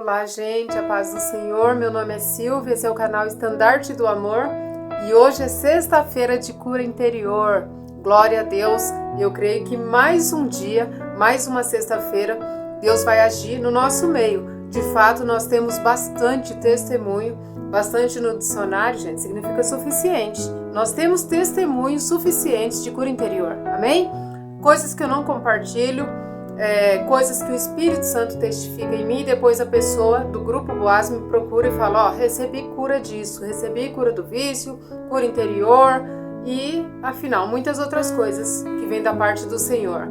Olá, gente, a paz do Senhor. Meu nome é Silvia, esse é o canal Estandarte do Amor e hoje é sexta-feira de cura interior. Glória a Deus, eu creio que mais um dia, mais uma sexta-feira, Deus vai agir no nosso meio. De fato, nós temos bastante testemunho, bastante no dicionário, gente, significa suficiente. Nós temos testemunhos suficientes de cura interior, amém? Coisas que eu não compartilho, coisas que o Espírito Santo testifica em mim, e depois a pessoa do Grupo Boaz me procura e fala, recebi cura disso, recebi cura do vício, cura interior e, afinal, muitas outras coisas que vêm da parte do Senhor.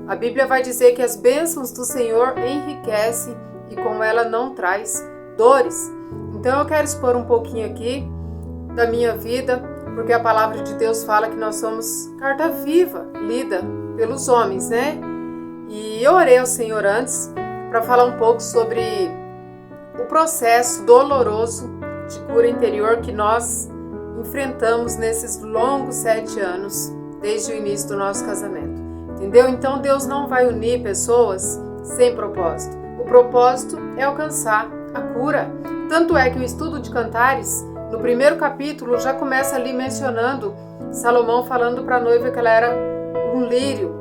A Bíblia vai dizer que as bênçãos do Senhor enriquecem e com ela não traz dores. Então eu quero expor um pouquinho aqui da minha vida, porque a palavra de Deus fala que nós somos carta viva, lida pelos homens, né? E eu orei ao Senhor antes para falar um pouco sobre o processo doloroso de cura interior que nós enfrentamos nesses longos 7 anos, desde o início do nosso casamento. Entendeu? Então Deus não vai unir pessoas sem propósito. O propósito é alcançar a cura. Tanto é que o estudo de Cantares, no primeiro capítulo, já começa ali mencionando Salomão falando para a noiva que ela era um lírio,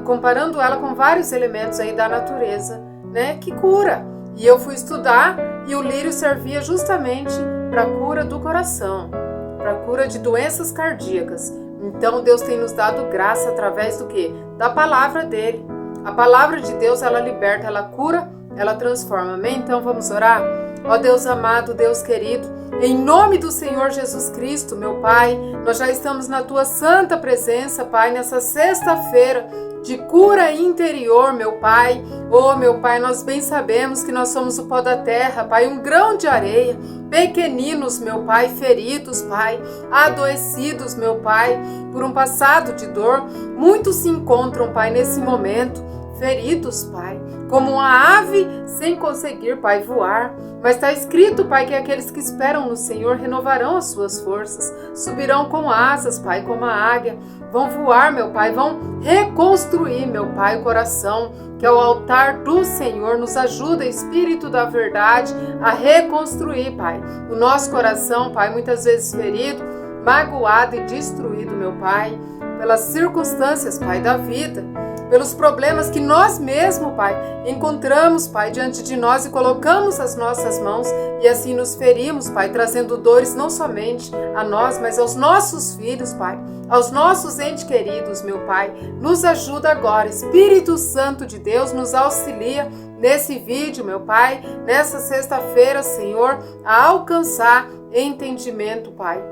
comparando ela com vários elementos aí da natureza, né, que cura. E eu fui estudar e o lírio servia justamente para a cura do coração, para a cura de doenças cardíacas. Então Deus tem nos dado graça através do quê? Da palavra dele. A palavra de Deus, ela liberta, ela cura, ela transforma. Amém? Então vamos orar? Ó Deus amado, Deus querido, em nome do Senhor Jesus Cristo, meu Pai, nós já estamos na Tua santa presença, Pai, nessa sexta-feira de cura interior, meu Pai. Oh, meu Pai, nós bem sabemos que nós somos o pó da terra, Pai, um grão de areia, pequeninos, meu Pai, feridos, Pai, adoecidos, meu Pai, por um passado de dor. Muitos se encontram, Pai, nesse momento, feridos, Pai, como uma ave sem conseguir, Pai, voar. Mas está escrito, Pai, que aqueles que esperam no Senhor renovarão as suas forças, subirão com asas, Pai, como a águia, vão voar, meu Pai, vão reconstruir, meu Pai, o coração, que é o altar do Senhor. Nos ajuda, Espírito da verdade, a reconstruir, Pai, o nosso coração, Pai, muitas vezes ferido, magoado e destruído, meu Pai, pelas circunstâncias, Pai, da vida, pelos problemas que nós mesmos, Pai, encontramos, Pai, diante de nós e colocamos as nossas mãos e assim nos ferimos, Pai, trazendo dores não somente a nós, mas aos nossos filhos, Pai, aos nossos entes queridos, meu Pai. Nos ajuda agora, Espírito Santo de Deus, nos auxilia nesse vídeo, meu Pai, nessa sexta-feira, Senhor, a alcançar entendimento, Pai,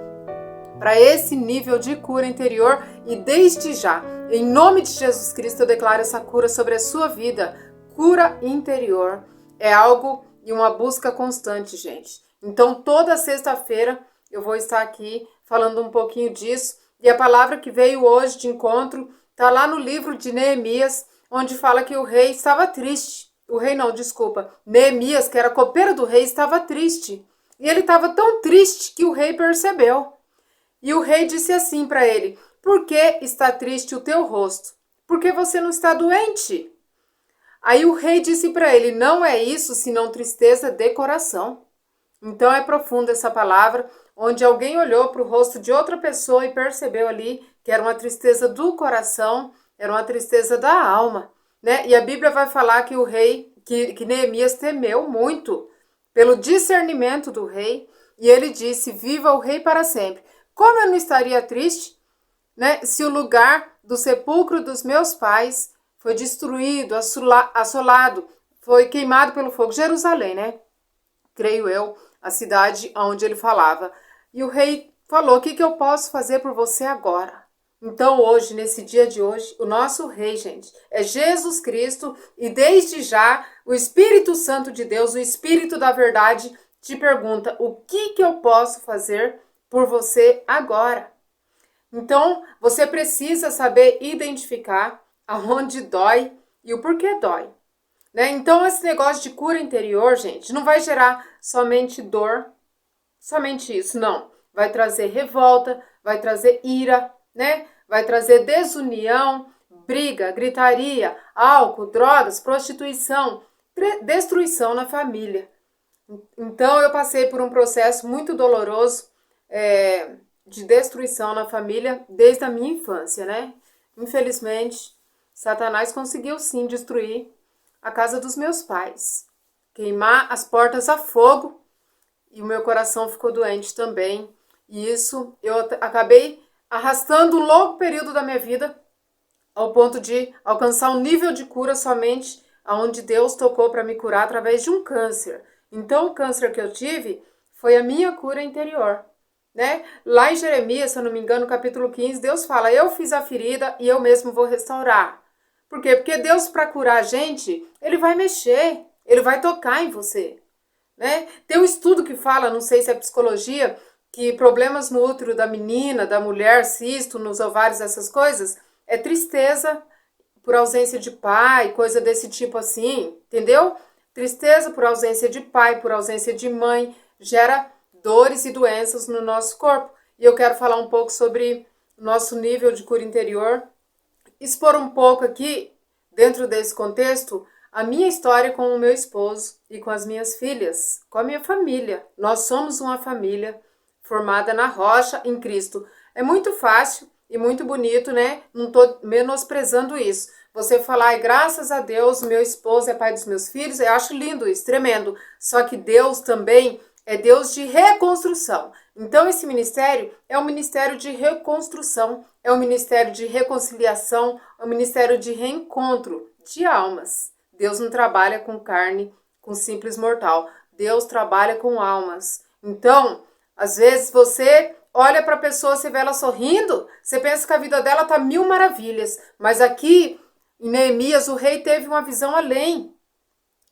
para esse nível de cura interior e desde já, em nome de Jesus Cristo, eu declaro essa cura sobre a sua vida. Cura interior é algo e uma busca constante, gente. Então, toda sexta-feira eu vou estar aqui falando um pouquinho disso. E a palavra que veio hoje de encontro está lá no livro de Neemias, onde fala que o rei estava triste. Neemias, que era copeiro do rei, estava triste. E ele estava tão triste que o rei percebeu. E o rei disse assim para ele: por que está triste o teu rosto? Porque você não está doente? Aí o rei disse para ele: não é isso, senão tristeza de coração. Então é profunda essa palavra, onde alguém olhou para o rosto de outra pessoa e percebeu ali que era uma tristeza do coração, era uma tristeza da alma, né? E a Bíblia vai falar que o rei, que Neemias temeu muito pelo discernimento do rei, e ele disse: viva o rei para sempre. Como eu não estaria triste, né, se o lugar do sepulcro dos meus pais foi destruído, assolado, foi queimado pelo fogo? Jerusalém, né? Creio eu, a cidade onde ele falava. E o rei falou: o que eu posso fazer por você agora? Então hoje, nesse dia de hoje, o nosso rei, gente, é Jesus Cristo, e desde já o Espírito Santo de Deus, o Espírito da verdade, te pergunta: o que eu posso fazer por você agora? Então, você precisa saber identificar aonde dói e o porquê dói, né? Então, esse negócio de cura interior, gente, não vai gerar somente dor, somente isso, não. Vai trazer revolta, vai trazer ira, né? Vai trazer desunião, briga, gritaria, álcool, drogas, prostituição, destruição na família. Então eu passei por um processo muito doloroso de destruição na família desde a minha infância, né? Infelizmente, Satanás conseguiu sim destruir a casa dos meus pais, queimar as portas a fogo, e o meu coração ficou doente também. E isso eu acabei arrastando um longo período da minha vida ao ponto de alcançar um nível de cura somente aonde Deus tocou para me curar através de um câncer. Então, o câncer que eu tive foi a minha cura interior, né? Lá em Jeremias, se eu não me engano, no capítulo 15, Deus fala: eu fiz a ferida e eu mesmo vou restaurar. Por quê? Porque Deus, para curar a gente, Ele vai mexer, Ele vai tocar em você, né? Tem um estudo que fala, não sei se é psicologia, que problemas no útero da menina, da mulher, cisto nos ovários, essas coisas, é tristeza por ausência de pai, coisa desse tipo assim, entendeu? Tristeza por ausência de pai, por ausência de mãe, gera dores e doenças no nosso corpo. E eu quero falar um pouco sobre o nosso nível de cura interior, expor um pouco aqui, dentro desse contexto, a minha história com o meu esposo e com as minhas filhas, com a minha família. Nós somos uma família formada na rocha em Cristo. É muito fácil e muito bonito, né? Não tô menosprezando isso. Você falar, graças a Deus, meu esposo é pai dos meus filhos, eu acho lindo isso, tremendo. Só que Deus também é Deus de reconstrução. Então esse ministério é um ministério de reconstrução, é um ministério de reconciliação, é um ministério de reencontro de almas. Deus não trabalha com carne, com simples mortal. Deus trabalha com almas. Então, às vezes você olha para a pessoa, você vê ela sorrindo, você pensa que a vida dela tá mil maravilhas. Mas aqui em Neemias, o rei teve uma visão além,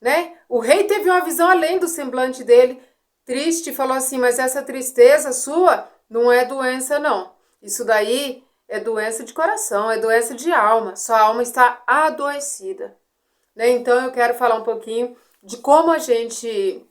né? O rei teve uma visão além do semblante dele, triste, falou assim: mas essa tristeza sua não é doença, não. Isso daí é doença de coração, é doença de alma. Sua alma está adoecida, né? Então eu quero falar um pouquinho de como a gente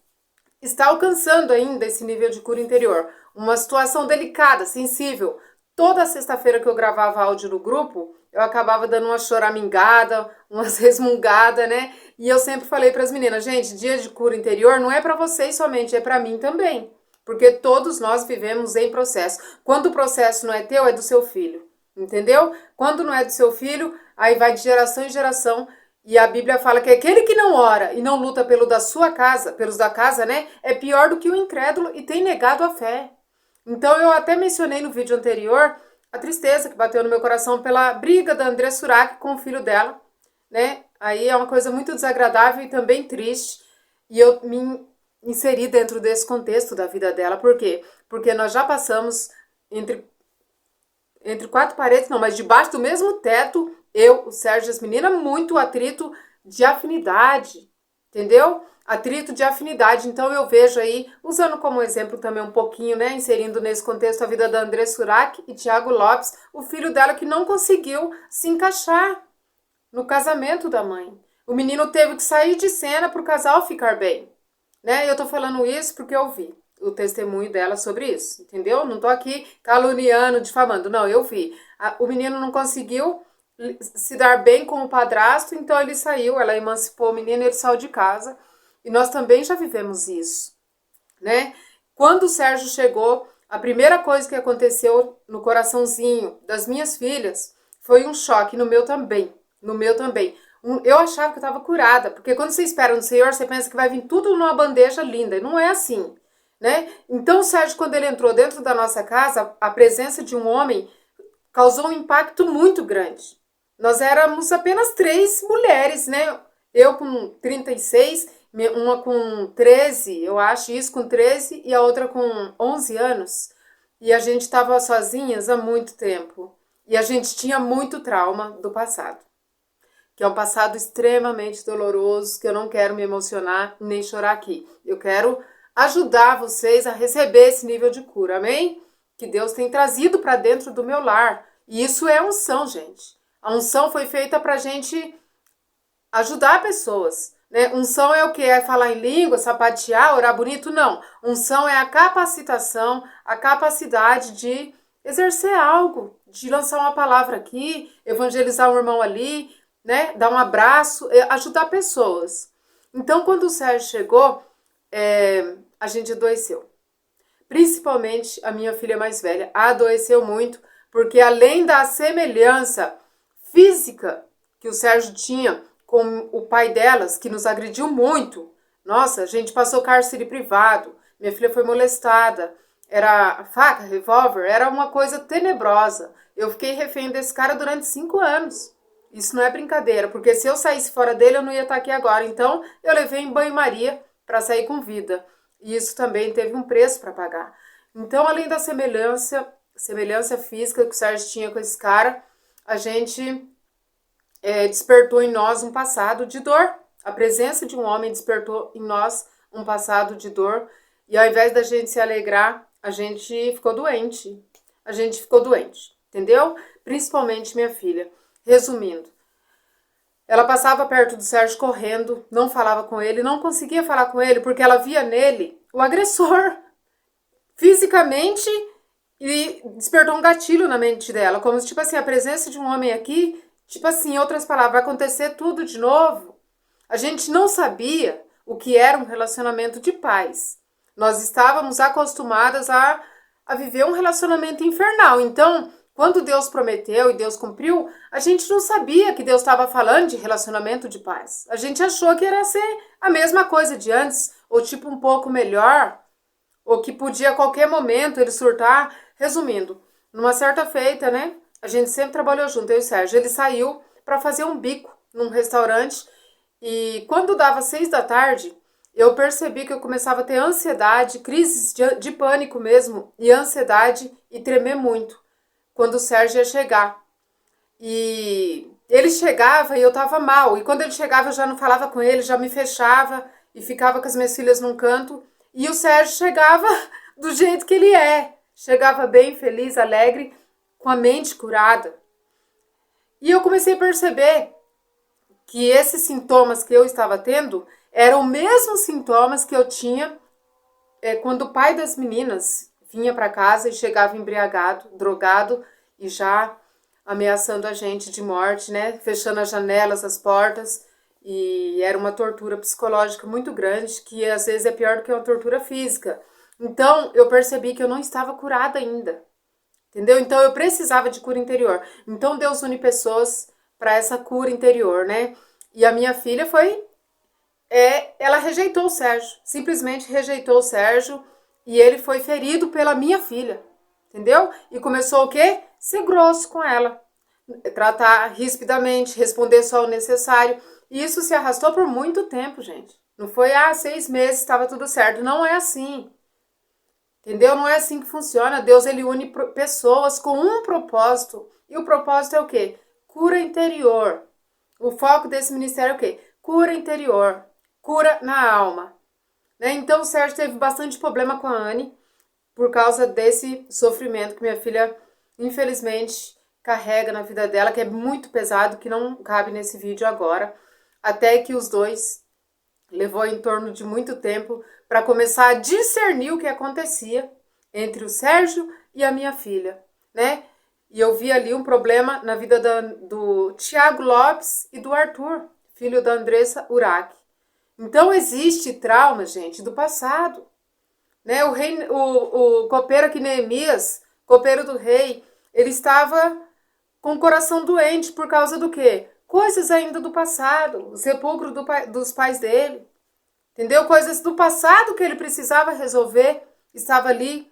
está alcançando ainda esse nível de cura interior. Uma situação delicada, sensível. Toda sexta-feira que eu gravava áudio no grupo, eu acabava dando uma choramingada, umas resmungadas, né? E eu sempre falei para as meninas, gente, dia de cura interior não é para vocês somente, é para mim também. Porque todos nós vivemos em processo. Quando o processo não é teu, é do seu filho. Entendeu? Quando não é do seu filho, aí vai de geração em geração. E a Bíblia fala que aquele que não ora e não luta pelo da sua casa, pelos da casa, né? É pior do que o incrédulo e tem negado a fé. Então eu até mencionei no vídeo anterior a tristeza que bateu no meu coração pela briga da André Surak com o filho dela, né? Aí é uma coisa muito desagradável e também triste. E eu me inseri dentro desse contexto da vida dela. Por quê? Porque nós já passamos entre quatro paredes, não, mas debaixo do mesmo teto, eu, o Sérgio e as meninas, muito atrito de afinidade, entendeu? Atrito de afinidade. Então eu vejo aí, usando como exemplo também um pouquinho, né, inserindo nesse contexto a vida da André Surak e Tiago Lopes, o filho dela que não conseguiu se encaixar no casamento da mãe. O menino teve que sair de cena para o casal ficar bem, né? Eu tô falando isso porque eu vi o testemunho dela sobre isso, entendeu? Não tô aqui caluniando, difamando, não, eu vi. O menino não conseguiu se dar bem com o padrasto, então ele saiu, ela emancipou o menino e ele saiu de casa. E nós também já vivemos isso, né? Quando o Sérgio chegou, a primeira coisa que aconteceu no coraçãozinho das minhas filhas foi um choque, no meu também, eu achava que eu estava curada, porque quando você espera no Senhor, você pensa que vai vir tudo numa bandeja linda, e não é assim, né? Então o Sérgio, quando ele entrou dentro da nossa casa, a presença de um homem causou um impacto muito grande. Nós éramos apenas 3 mulheres, né? Eu com 36, uma com 13, eu acho, isso com 13, e a outra com 11 anos. E a gente estava sozinhas há muito tempo. E a gente tinha muito trauma do passado, que é um passado extremamente doloroso, que eu não quero me emocionar nem chorar aqui. Eu quero ajudar vocês a receber esse nível de cura, amém? Que Deus tem trazido para dentro do meu lar. E isso é unção, gente. A unção foi feita para a gente ajudar pessoas, né? Unção é o que? É falar em língua, sapatear, orar bonito? Não. Unção é a capacitação, a capacidade de exercer algo, de lançar uma palavra aqui, evangelizar um irmão ali, né? Dar um abraço, ajudar pessoas. Então, quando o Sérgio chegou, a gente adoeceu. Principalmente a minha filha mais velha adoeceu muito, porque além da semelhança física que o Sérgio tinha com o pai delas, que nos agrediu muito, nossa, a gente passou cárcere privado, minha filha foi molestada, era faca, revólver, era uma coisa tenebrosa. Eu fiquei refém desse cara durante 5 anos. Isso não é brincadeira, porque se eu saísse fora dele, eu não ia estar aqui agora. Então, eu levei em banho-maria para sair com vida. E isso também teve um preço para pagar. Então, além da semelhança física que o Sérgio tinha com esse cara, a gente despertou em nós um passado de dor. A presença de um homem despertou em nós um passado de dor. E ao invés da gente se alegrar, a gente ficou doente. A gente ficou doente, entendeu? Principalmente minha filha. Resumindo, ela passava perto do Sérgio correndo, não falava com ele, não conseguia falar com ele porque ela via nele o agressor fisicamente e despertou um gatilho na mente dela, como se, tipo assim, a presença de um homem aqui, tipo assim, em outras palavras, vai acontecer tudo de novo. A gente não sabia o que era um relacionamento de paz. Nós estávamos acostumadas a viver um relacionamento infernal. Então, quando Deus prometeu e Deus cumpriu, a gente não sabia que Deus estava falando de relacionamento de paz. A gente achou que era ser a mesma coisa de antes, ou tipo um pouco melhor, ou que podia a qualquer momento ele surtar. Resumindo, numa certa feita, né? A gente sempre trabalhou junto, eu e o Sérgio. Ele saiu para fazer um bico num restaurante e quando dava 6 da tarde, eu percebi que eu começava a ter ansiedade, crises de pânico mesmo, e ansiedade e tremer muito quando o Sérgio ia chegar. E ele chegava e eu tava mal. E quando ele chegava eu já não falava com ele, já me fechava e ficava com as minhas filhas num canto. E o Sérgio chegava do jeito que ele é. Chegava bem, feliz, alegre, com a mente curada. E eu comecei a perceber que esses sintomas que eu estava tendo eram os mesmos sintomas que eu tinha quando o pai das meninas vinha para casa e chegava embriagado, drogado e já ameaçando a gente de morte, né? Fechando as janelas, as portas. E era uma tortura psicológica muito grande, que às vezes é pior do que uma tortura física. Então, eu percebi que eu não estava curada ainda. Entendeu? Então, eu precisava de cura interior. Então, Deus une pessoas para essa cura interior, né? E a minha filha ela rejeitou o Sérgio. Simplesmente rejeitou o Sérgio. E ele foi ferido pela minha filha. Entendeu? E começou o quê? Ser grosso com ela. Tratar rispidamente, responder só o necessário. E isso se arrastou por muito tempo, gente. Não foi, 6 meses, estava tudo certo. Não é assim. Entendeu? Não é assim que funciona. Deus, ele une pessoas com um propósito. E o propósito é o quê? Cura interior. O foco desse ministério é o quê? Cura interior. Cura na alma. Né? Então, o Sérgio teve bastante problema com a Anne por causa desse sofrimento que minha filha, infelizmente, carrega na vida dela, que é muito pesado, que não cabe nesse vídeo agora. Até que os dois levou em torno de muito tempo para começar a discernir o que acontecia entre o Sérgio e a minha filha, né? E eu vi ali um problema na vida do Tiago Lopes e do Arthur, filho da Andressa Urach. Então existe trauma, gente, do passado. Né? O copeiro aqui, Neemias, copeiro do rei, ele estava com o coração doente por causa do quê? Coisas ainda do passado, o sepulcro dos pais dele. Entendeu? Coisas do passado que ele precisava resolver, estava ali.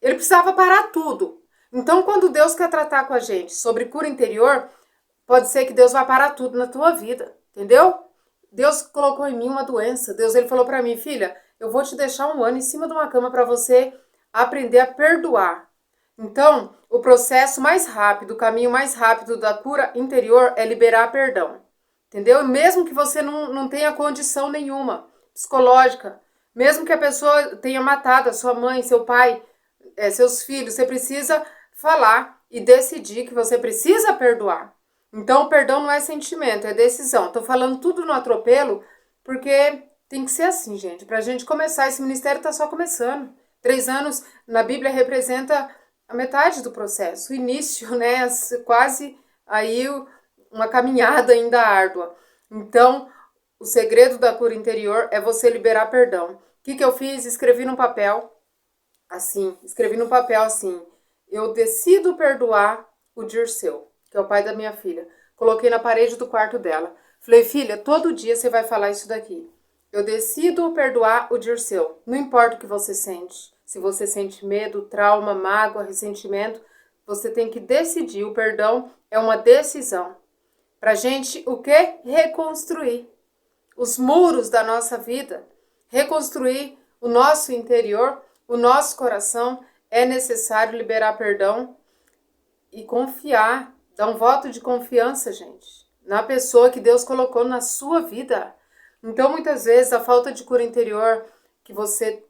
Ele precisava parar tudo. Então, quando Deus quer tratar com a gente sobre cura interior, pode ser que Deus vá parar tudo na tua vida, entendeu? Deus colocou em mim uma doença. Deus, ele falou para mim, filha, eu vou te deixar 1 ano em cima de uma cama para você aprender a perdoar. Então, o processo mais rápido, o caminho mais rápido da cura interior é liberar perdão. Entendeu? Mesmo que você não tenha condição nenhuma psicológica, mesmo que a pessoa tenha matado a sua mãe, seu pai, seus filhos, você precisa falar e decidir que você precisa perdoar. Então, o perdão não é sentimento, é decisão. Tô falando tudo no atropelo, porque tem que ser assim, gente. Pra gente começar, esse ministério tá só começando. 3 anos na Bíblia representa a metade do processo, o início, né? Quase aí uma caminhada ainda árdua. Então, o segredo da cura interior é você liberar perdão. O que eu fiz? Escrevi num papel, assim, eu decido perdoar o Dirceu, que é o pai da minha filha. Coloquei na parede do quarto dela. Falei, filha, todo dia você vai falar isso daqui. Eu decido perdoar o Dirceu. Não importa o que você sente. Se você sente medo, trauma, mágoa, ressentimento, você tem que decidir. O perdão é uma decisão. Pra gente, o quê? Reconstruir os muros da nossa vida. Reconstruir o nosso interior, o nosso coração. É necessário liberar perdão e confiar. Dar um voto de confiança, gente, na pessoa que Deus colocou na sua vida. Então, muitas vezes, a falta de cura interior que você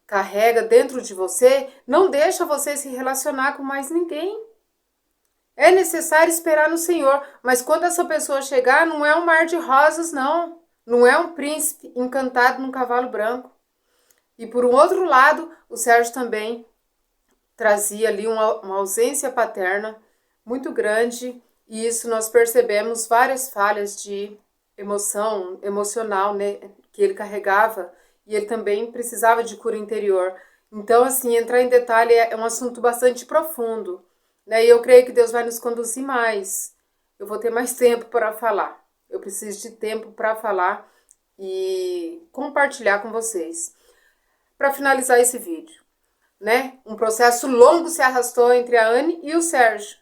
carrega dentro de você não deixa você se relacionar com mais ninguém. É necessário esperar no Senhor, mas quando essa pessoa chegar, não é um mar de rosas, não. Não é um príncipe encantado num cavalo branco. E por um outro lado, o Sérgio também trazia ali uma ausência paterna muito grande, e isso nós percebemos várias falhas de emocional, né, que ele carregava, e ele também precisava de cura interior. Então, assim, entrar em detalhe é um assunto bastante profundo, né, e eu creio que Deus vai nos conduzir mais. Eu vou ter mais tempo para falar. Eu preciso de tempo para falar e compartilhar com vocês. Para finalizar esse vídeo, né, um processo longo se arrastou entre a Anne e o Sérgio,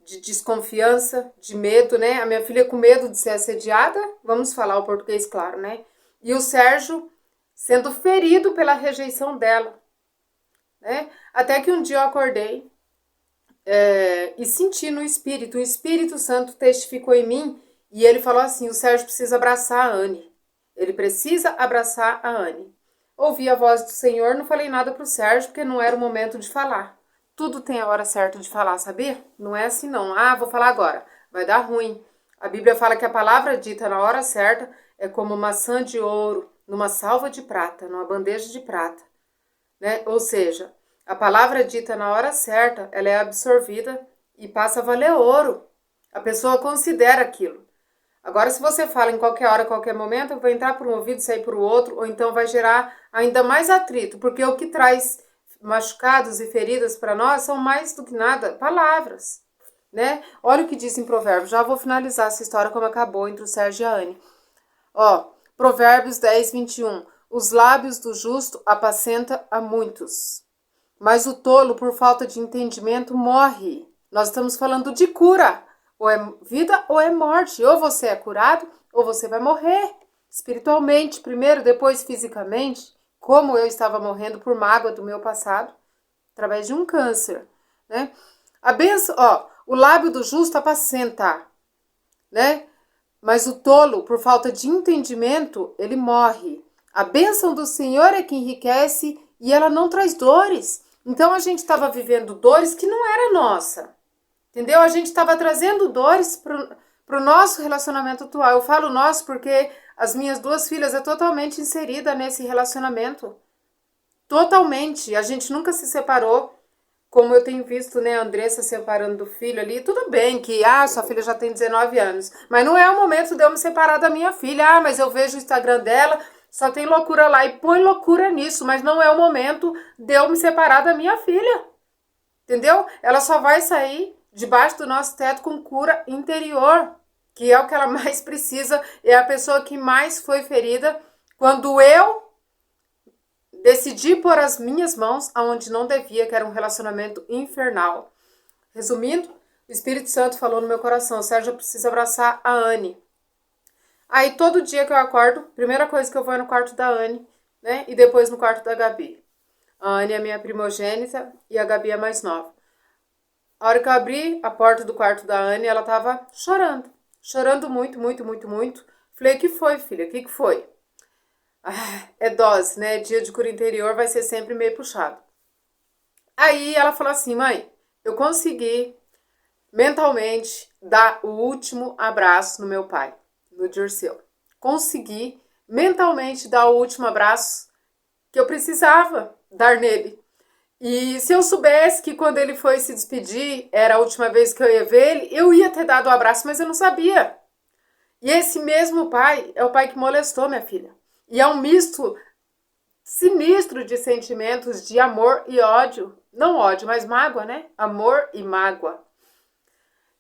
de desconfiança, de medo, né? A minha filha com medo de ser assediada, vamos falar o português claro, né? E o Sérgio sendo ferido pela rejeição dela, né? Até que um dia eu acordei e senti no Espírito, o Espírito Santo testificou em mim, e ele falou assim, o Sérgio precisa abraçar a Anne, ele precisa abraçar a Anne. Ouvi a voz do Senhor, não falei nada pro Sérgio, porque não era o momento de falar. Tudo tem a hora certa de falar, sabia? Não é assim não. Ah, vou falar agora. Vai dar ruim. A Bíblia fala que a palavra dita na hora certa é como maçã de ouro numa salva de prata, numa bandeja de prata, né? Ou seja, a palavra dita na hora certa, ela é absorvida e passa a valer ouro. A pessoa considera aquilo. Agora, se você fala em qualquer hora, qualquer momento, vai entrar por um ouvido e sair por outro, ou então vai gerar ainda mais atrito, porque o que traz machucados e feridas para nós são mais do que nada palavras, né? Olha o que diz em Provérbios. Já vou finalizar essa história como acabou entre o Sérgio e a Anne. Ó, Provérbios 10, 21. Os lábios do justo apacenta a muitos, mas o tolo, por falta de entendimento, morre. Nós estamos falando de cura. Ou é vida ou é morte. Ou você é curado ou você vai morrer. Espiritualmente primeiro, depois fisicamente. Como eu estava morrendo por mágoa do meu passado, através de um câncer, né? A benção, ó, o lábio do justo apacenta, né? Mas o tolo, por falta de entendimento, ele morre. A bênção do Senhor é que enriquece e ela não traz dores. Então a gente estava vivendo dores que não era nossa, entendeu? A gente estava trazendo dores para o nosso relacionamento atual. Eu falo nosso porque as minhas duas filhas é totalmente inserida nesse relacionamento. Totalmente. A gente nunca se separou. Como eu tenho visto, né, a Andressa separando do filho ali. Tudo bem que, sua filha já tem 19 anos. Mas não é o momento de eu me separar da minha filha. Mas eu vejo o Instagram dela, só tem loucura lá. E põe loucura nisso. Mas não é o momento de eu me separar da minha filha. Entendeu? Ela só vai sair debaixo do nosso teto com cura interior, que é o que ela mais precisa, é a pessoa que mais foi ferida quando eu decidi pôr as minhas mãos aonde não devia, que era um relacionamento infernal. Resumindo, o Espírito Santo falou no meu coração, Sérgio, eu preciso abraçar a Anne. Aí todo dia que eu acordo, primeira coisa que eu vou é no quarto da Anne, né? E depois no quarto da Gabi. A Anne é minha primogênita e a Gabi é mais nova. A hora que eu abri a porta do quarto da Anne, ela tava chorando. Chorando muito, muito, muito, muito. Falei, o que foi, filha? O que foi? É dose, né? Dia de cura interior vai ser sempre meio puxado. Aí ela falou assim, mãe, eu consegui mentalmente dar o último abraço no meu pai, no Dirceu. Consegui mentalmente dar o último abraço que eu precisava dar nele. E se eu soubesse que quando ele foi se despedir, era a última vez que eu ia ver ele, eu ia ter dado o abraço, mas eu não sabia. E esse mesmo pai é o pai que molestou minha filha. E é um misto sinistro de sentimentos de amor e ódio. Não ódio, mas mágoa, né? Amor e mágoa.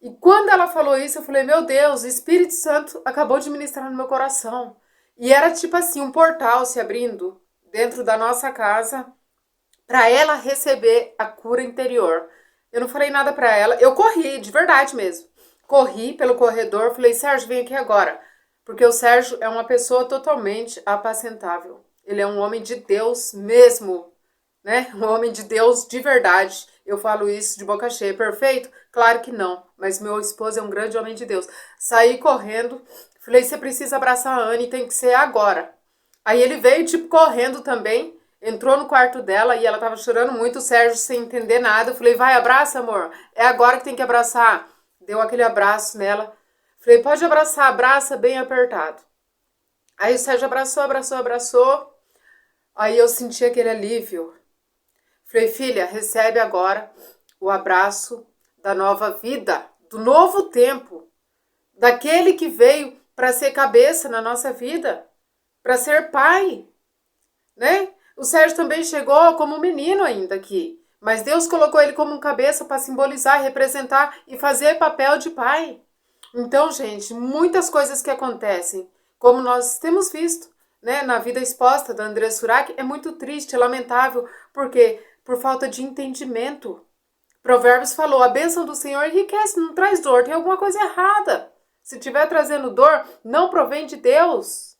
E quando ela falou isso, eu falei, meu Deus, o Espírito Santo acabou de ministrar no meu coração. E era tipo assim, um portal se abrindo dentro da nossa casa para ela receber a cura interior. Eu não falei nada para ela, eu corri, de verdade mesmo. Corri pelo corredor, falei, Sérgio, vem aqui agora. Porque o Sérgio é uma pessoa totalmente apacentável. Ele é um homem de Deus mesmo, né? Um homem de Deus de verdade. Eu falo isso de boca cheia. Perfeito? Claro que não. Mas meu esposo é um grande homem de Deus. Saí correndo. Falei, você precisa abraçar a Anne, tem que ser agora. Aí ele veio, tipo, correndo também. Entrou no quarto dela e ela tava chorando muito. O Sérgio sem entender nada. Eu falei, vai, abraça, amor. É agora que tem que abraçar. Deu aquele abraço nela. Falei, pode abraçar, abraça bem apertado. Aí o Sérgio abraçou. Aí eu senti aquele alívio. Falei, filha, recebe agora o abraço da nova vida, do novo tempo, daquele que veio para ser cabeça na nossa vida, para ser pai, né? O Sérgio também chegou como menino ainda aqui, mas Deus colocou ele como um cabeça para simbolizar, representar e fazer papel de pai. Então, gente, muitas coisas que acontecem, como nós temos visto, né, na vida exposta da André Surak, é muito triste, é lamentável, porque por falta de entendimento. Provérbios falou, a bênção do Senhor enriquece, não traz dor, tem alguma coisa errada. Se estiver trazendo dor, não provém de Deus.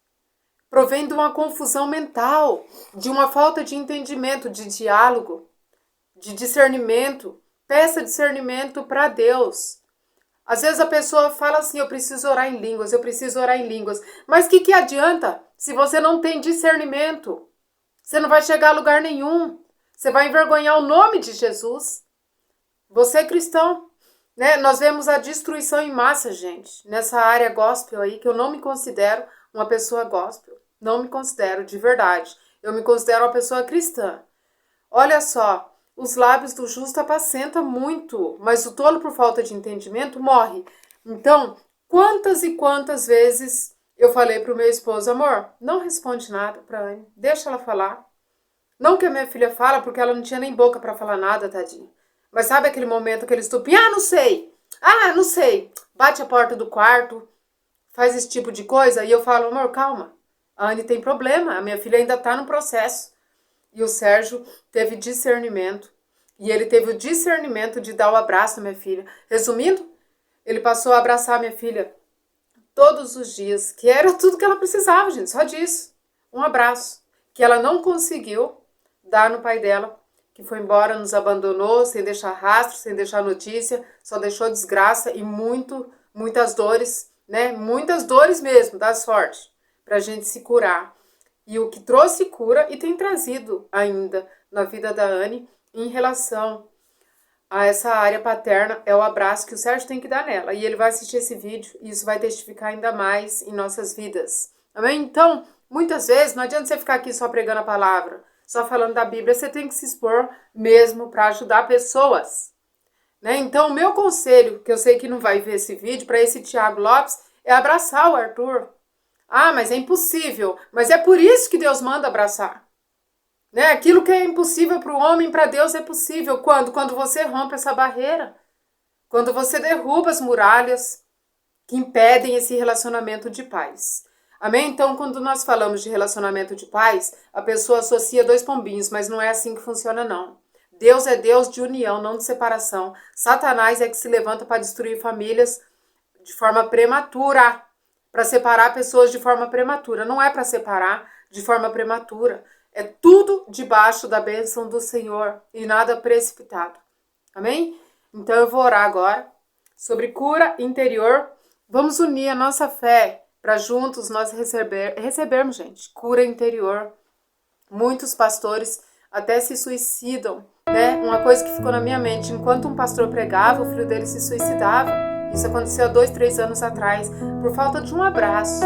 Provém de uma confusão mental, de uma falta de entendimento, de diálogo, de discernimento. Peça discernimento para Deus. Às vezes a pessoa fala assim, eu preciso orar em línguas, eu preciso orar em línguas. Mas o que adianta se você não tem discernimento? Você não vai chegar a lugar nenhum. Você vai envergonhar o nome de Jesus. Você é cristão, né? Nós vemos a destruição em massa, gente, nessa área gospel aí, que eu não me considero uma pessoa gospel. Não me considero, de verdade. Eu me considero uma pessoa cristã. Olha só, os lábios do justo apacentam muito, mas o tolo por falta de entendimento morre. Então, quantas e quantas vezes eu falei pro meu esposo, amor, não responde nada pra Anne, deixa ela falar. Não que a minha filha fala, porque ela não tinha nem boca pra falar nada, tadinha. Mas sabe aquele momento, aquele estupinho? Ah, não sei. Ah, não sei. Bate a porta do quarto, faz esse tipo de coisa. E eu falo, amor, calma. A Anne tem problema. A minha filha ainda tá no processo. E o Sérgio teve discernimento. E ele teve o discernimento de dar o abraço à minha filha. Resumindo, ele passou a abraçar a minha filha todos os dias. Que era tudo que ela precisava, gente. Só disso. Um abraço. Que ela não conseguiu dar no pai dela, que foi embora, nos abandonou, sem deixar rastro, sem deixar notícia, só deixou desgraça e muitas dores, né? Muitas dores mesmo, dá sorte, pra gente se curar. E o que trouxe cura e tem trazido ainda na vida da Anne em relação a essa área paterna é o abraço que o Sérgio tem que dar nela. E ele vai assistir esse vídeo e isso vai testificar ainda mais em nossas vidas. Amém? Então, muitas vezes não adianta você ficar aqui só pregando a palavra, só falando da Bíblia, você tem que se expor mesmo para ajudar pessoas. Né? Então, o meu conselho, que eu sei que não vai ver esse vídeo, para esse Thiago Lopes, é abraçar o Arthur. Ah, mas é impossível. Mas é por isso que Deus manda abraçar. Né? Aquilo que é impossível para o homem, para Deus é possível. Quando? Quando você rompe essa barreira. Quando você derruba as muralhas que impedem esse relacionamento de paz. Amém? Então, quando nós falamos de relacionamento de paz, a pessoa associa dois pombinhos, mas não é assim que funciona, não. Deus é Deus de união, não de separação. Satanás é que se levanta para destruir famílias de forma prematura, para separar pessoas de forma prematura. Não é para separar de forma prematura. É tudo debaixo da bênção do Senhor e nada precipitado. Amém? Então eu vou orar agora sobre cura interior. Vamos unir a nossa fé para juntos nós recebermos, gente, cura interior. Muitos pastores até se suicidam, né? Uma coisa que ficou na minha mente, enquanto um pastor pregava, o filho dele se suicidava. Isso aconteceu há 2, 3 anos atrás, por falta de um abraço,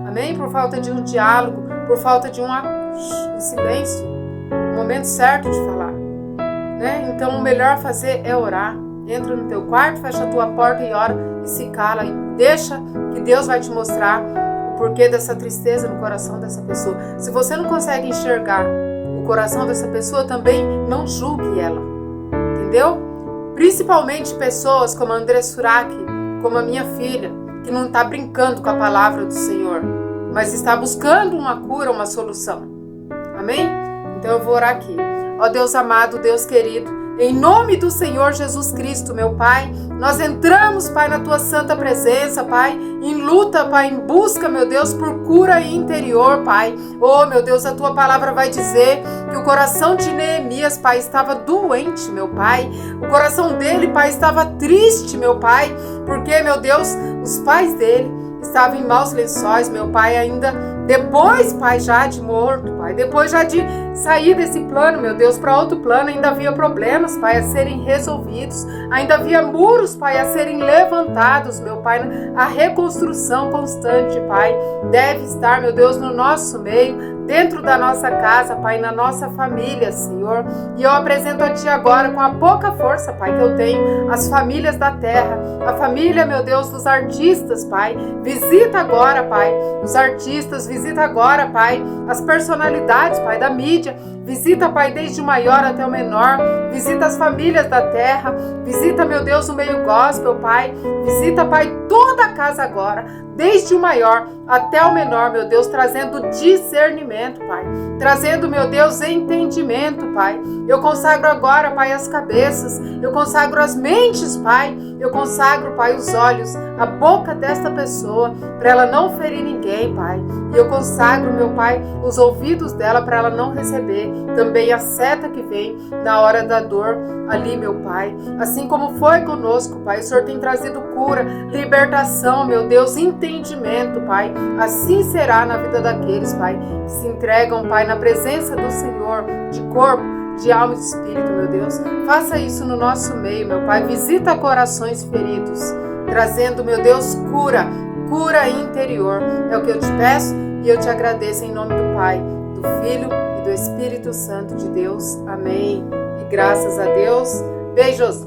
amém? Por falta de um diálogo, por falta de um silêncio, o momento certo de falar, né? Então o melhor a fazer é orar. Entra no teu quarto, fecha a tua porta e ora. e se cala e deixa que Deus vai te mostrar o porquê dessa tristeza no coração dessa pessoa. Se você não consegue enxergar o coração dessa pessoa, também não julgue ela, entendeu? Principalmente pessoas como a André Surak, como a minha filha, que não está brincando com a palavra do Senhor, mas está buscando uma cura, uma solução. Amém? Então eu vou orar aqui. Ó Deus amado, Deus querido, em nome do Senhor Jesus Cristo, meu Pai, nós entramos, Pai, na Tua santa presença, Pai, em luta, Pai, em busca, meu Deus, por cura interior, Pai. Oh, meu Deus, a Tua palavra vai dizer que o coração de Neemias, Pai, estava doente, meu Pai. O coração dele, Pai, estava triste, meu Pai, porque, meu Deus, os pais dele estavam em maus lençóis, meu Pai, ainda depois, Pai, já de morto, Pai, depois já de sair desse plano, meu Deus, para outro plano, ainda havia problemas, Pai, a serem resolvidos, ainda havia muros, Pai, a serem levantados, meu Pai, a reconstrução constante, Pai, deve estar, meu Deus, no nosso meio, dentro da nossa casa, Pai, na nossa família, Senhor. E eu apresento a Ti agora, com a pouca força, Pai, que eu tenho, as famílias da terra, a família, meu Deus, dos artistas, Pai. Visita agora, Pai, os artistas, visita agora, Pai, as personalidades, Pai, da mídia. Visita, Pai, desde o maior até o menor. Visita as famílias da terra. Visita, meu Deus, o meio gospel, Pai. Visita, Pai, toda a casa agora, desde o maior até o menor, meu Deus, trazendo discernimento, Pai. Trazendo, meu Deus, entendimento, Pai. Eu consagro agora, Pai, as cabeças. Eu consagro as mentes, Pai. Eu consagro, Pai, os olhos, a boca desta pessoa, para ela não ferir ninguém, Pai. E eu consagro, meu Pai, os ouvidos dela, para ela não receber também a seta que vem na hora da dor ali, meu Pai. Assim como foi conosco, Pai, o Senhor tem trazido cura, libertação, meu Deus, entendimento, Pai. Assim será na vida daqueles, Pai, que se entregam, Pai, na presença do Senhor, de corpo, de alma e de espírito, meu Deus. Faça isso no nosso meio, meu Pai. Visita corações feridos, trazendo, meu Deus, cura interior. É o que eu te peço e eu te agradeço em nome do Pai, do Filho e do Espírito Santo de Deus. Amém. E graças a Deus. Beijos.